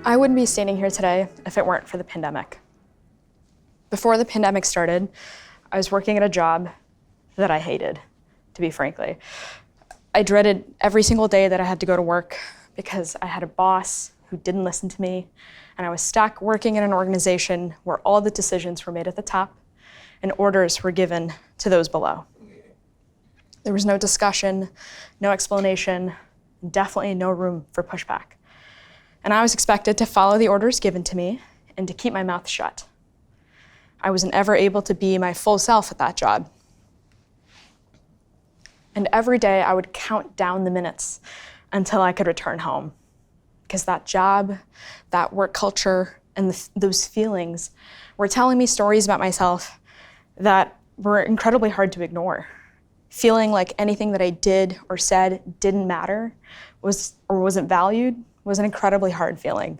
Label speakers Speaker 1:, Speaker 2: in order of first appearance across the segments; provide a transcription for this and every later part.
Speaker 1: I wouldn't be standing here today if it weren't for the pandemic. Before the pandemic started, I was working at a job that I hated, to be frankly. I dreaded every single day that I had to go to work because I had a boss who didn't listen to me, and I was stuck working in an organization where all the decisions were made at the top and orders were given to those below. There was no discussion, no explanation, definitely no room for pushback. And I was expected to follow the orders given to me and to keep my mouth shut. I wasn't ever able to be my full self at that job. And every day I would count down the minutes until I could return home. Because that job, that work culture, and those feelings were telling me stories about myself that were incredibly hard to ignore. Feeling like anything that I did or said didn't matter or wasn't valued was an incredibly hard feeling.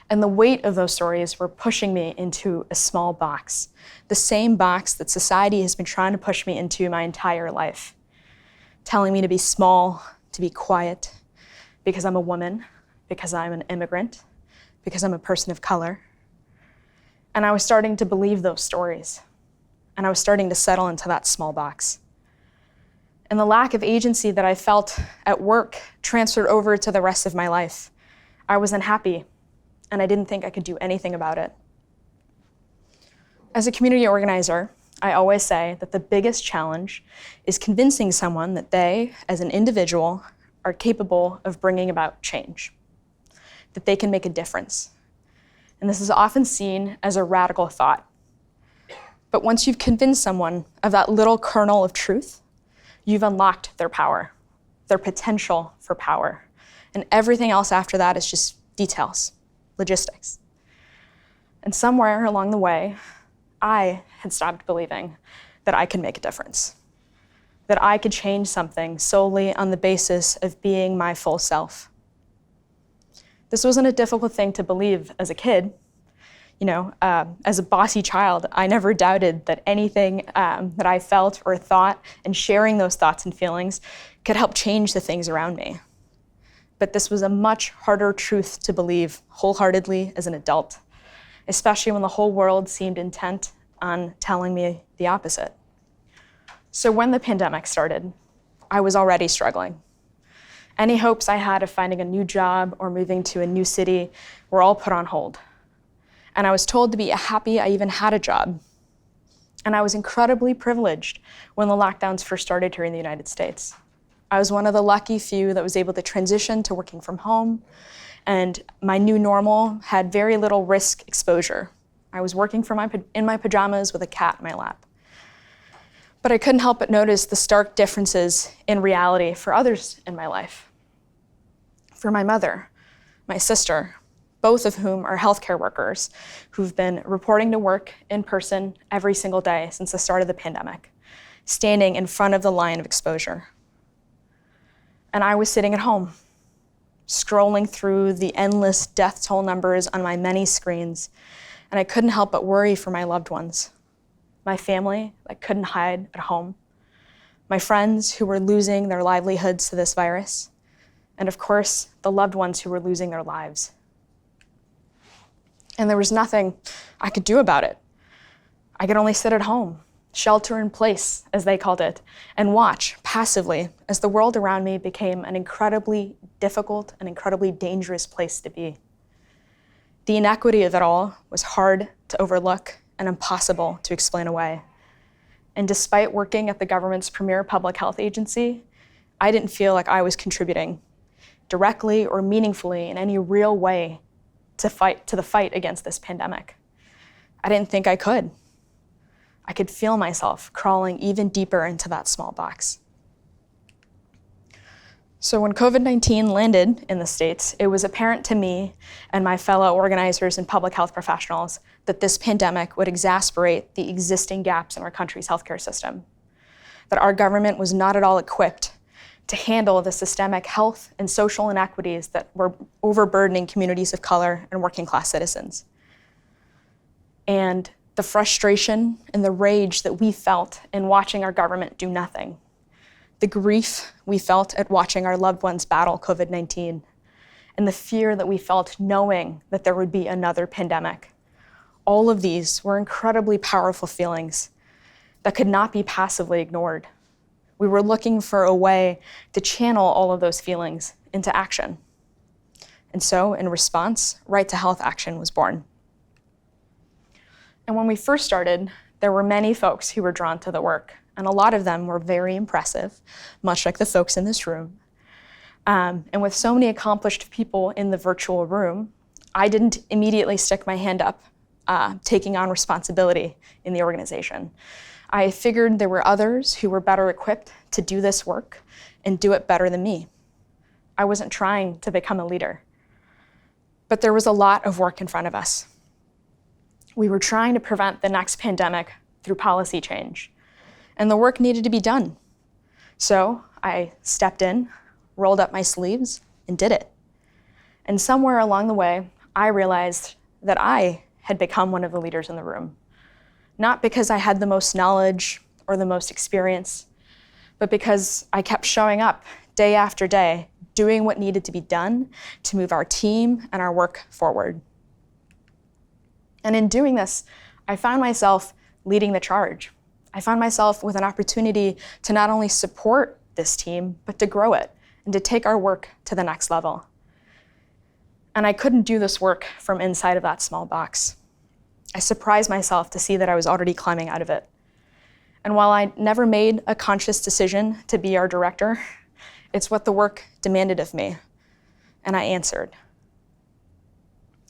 Speaker 1: And the weight of those stories were pushing me into a small box, the same box that society has been trying to push me into my entire life, telling me to be small, to be quiet, because I'm a woman, because I'm an immigrant, because I'm a person of color. And I was starting to believe those stories, and I was starting to settle into that small box. And the lack of agency that I felt at work transferred over to the rest of my life. I was unhappy, and I didn't think I could do anything about it. As a community organizer, I always say that the biggest challenge is convincing someone that they, as an individual, are capable of bringing about change, that they can make a difference. And this is often seen as a radical thought. But once you've convinced someone of that little kernel of truth, you've unlocked their power, their potential for power. And everything else after that is just details, logistics. And somewhere along the way, I had stopped believing that I could make a difference, that I could change something solely on the basis of being my full self. This wasn't a difficult thing to believe as a kid. As a bossy child, I never doubted that anything that I felt or thought and sharing those thoughts and feelings could help change the things around me. But this was a much harder truth to believe wholeheartedly as an adult, especially when the whole world seemed intent on telling me the opposite. So when the pandemic started, I was already struggling. Any hopes I had of finding a new job or moving to a new city were all put on hold. And I was told to be happy I even had a job. And I was incredibly privileged when the lockdowns first started here in the United States. I was one of the lucky few that was able to transition to working from home, and my new normal had very little risk exposure. I was working in my pajamas with a cat in my lap. But I couldn't help but notice the stark differences in reality for others in my life. For my mother, my sister, both of whom are healthcare workers who've been reporting to work in person every single day since the start of the pandemic, standing in front of the line of exposure. And I was sitting at home, scrolling through the endless death toll numbers on my many screens, and I couldn't help but worry for my loved ones, my family that couldn't hide at home, my friends who were losing their livelihoods to this virus, and of course, the loved ones who were losing their lives. And there was nothing I could do about it. I could only sit at home, shelter in place, as they called it, and watch passively as the world around me became an incredibly difficult and incredibly dangerous place to be. The inequity of it all was hard to overlook and impossible to explain away. And despite working at the government's premier public health agency, I didn't feel like I was contributing directly or meaningfully in any real way to the fight against this pandemic. I didn't think I could. I could feel myself crawling even deeper into that small box. So when COVID-19 landed in the States, it was apparent to me and my fellow organizers and public health professionals that this pandemic would exacerbate the existing gaps in our country's healthcare system, that our government was not at all equipped to handle the systemic health and social inequities that were overburdening communities of color and working class citizens. And the frustration and the rage that we felt in watching our government do nothing, the grief we felt at watching our loved ones battle COVID-19, and the fear that we felt knowing that there would be another pandemic. All of these were incredibly powerful feelings that could not be passively ignored. We were looking for a way to channel all of those feelings into action. And so, in response, Right to Health Action was born. And when we first started, there were many folks who were drawn to the work, and a lot of them were very impressive, much like the folks in this room. And with so many accomplished people in the virtual room, I didn't immediately stick my hand up, taking on responsibility in the organization. I figured there were others who were better equipped to do this work and do it better than me. I wasn't trying to become a leader, but there was a lot of work in front of us. We were trying to prevent the next pandemic through policy change, and the work needed to be done. So I stepped in, rolled up my sleeves, and did it. And somewhere along the way, I realized that I had become one of the leaders in the room. Not because I had the most knowledge or the most experience, but because I kept showing up day after day, doing what needed to be done to move our team and our work forward. And in doing this, I found myself leading the charge. I found myself with an opportunity to not only support this team, but to grow it and to take our work to the next level. And I couldn't do this work from inside of that small box. I surprised myself to see that I was already climbing out of it. And while I never made a conscious decision to be our director, it's what the work demanded of me, and I answered.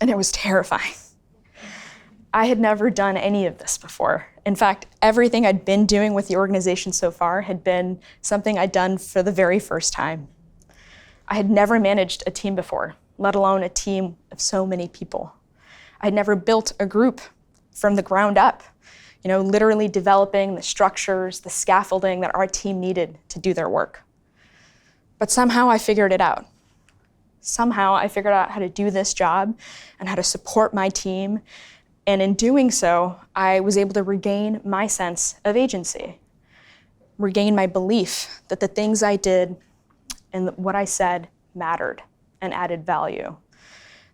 Speaker 1: And it was terrifying. I had never done any of this before. In fact, everything I'd been doing with the organization so far had been something I'd done for the very first time. I had never managed a team before, let alone a team of so many people. I'd never built a group from the ground up, literally developing the structures, the scaffolding that our team needed to do their work. But somehow I figured it out. Somehow I figured out how to do this job and how to support my team. And in doing so, I was able to regain my sense of agency, regain my belief that the things I did and what I said mattered and added value,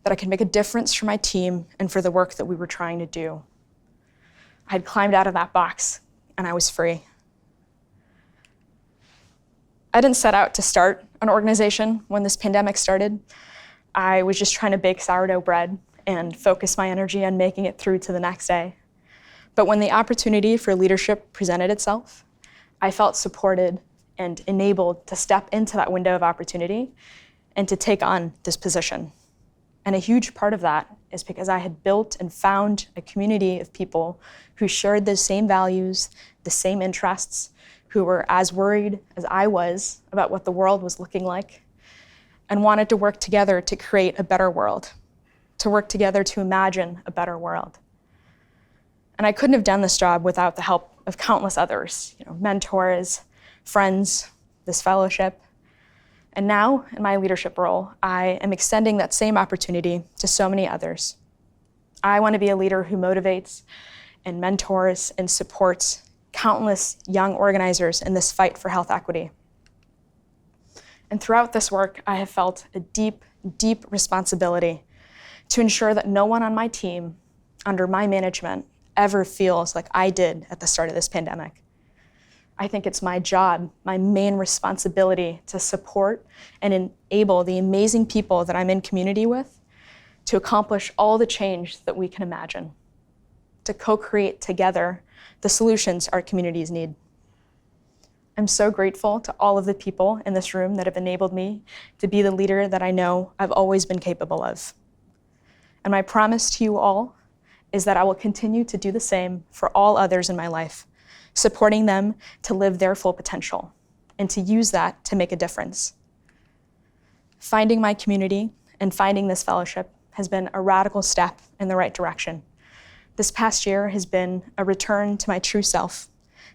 Speaker 1: that I could make a difference for my team and for the work that we were trying to do. I had climbed out of that box, and I was free. I didn't set out to start an organization when this pandemic started. I was just trying to bake sourdough bread and focus my energy on making it through to the next day. But when the opportunity for leadership presented itself, I felt supported and enabled to step into that window of opportunity and to take on this position. And a huge part of that is because I had built and found a community of people who shared the same values, the same interests, who were as worried as I was about what the world was looking like, and wanted to work together to create a better world, to work together to imagine a better world. And I couldn't have done this job without the help of countless others, mentors, friends, this fellowship. And now, in my leadership role, I am extending that same opportunity to so many others. I want to be a leader who motivates and mentors and supports countless young organizers in this fight for health equity. And throughout this work, I have felt a deep, deep responsibility to ensure that no one on my team, under my management, ever feels like I did at the start of this pandemic. I think it's my job, my main responsibility to support and enable the amazing people that I'm in community with to accomplish all the change that we can imagine, to co-create together the solutions our communities need. I'm so grateful to all of the people in this room that have enabled me to be the leader that I know I've always been capable of. And my promise to you all is that I will continue to do the same for all others in my life, supporting them to live their full potential and to use that to make a difference. Finding my community and finding this fellowship has been a radical step in the right direction. This past year has been a return to my true self,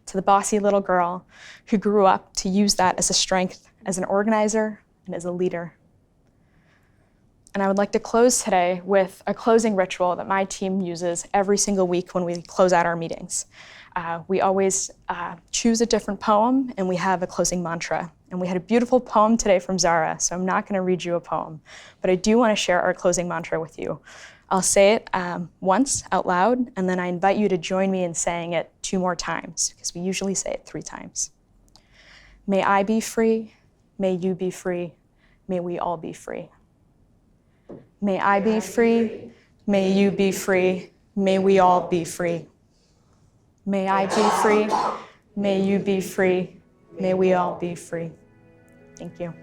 Speaker 1: to the bossy little girl who grew up to use that as a strength as an organizer and as a leader. And I would like to close today with a closing ritual that my team uses every single week when we close out our meetings. We always choose a different poem, and we have a closing mantra. And we had a beautiful poem today from Zara, so I'm not going to read you a poem, but I do want to share our closing mantra with you. I'll say it once out loud, and then I invite you to join me in saying it 2 more times, because we usually say it 3 times. May I be free, may you be free, may we all be free. May I be free, may you be free, may we all be free. May I be free, may you be free, may we all be free. Thank you.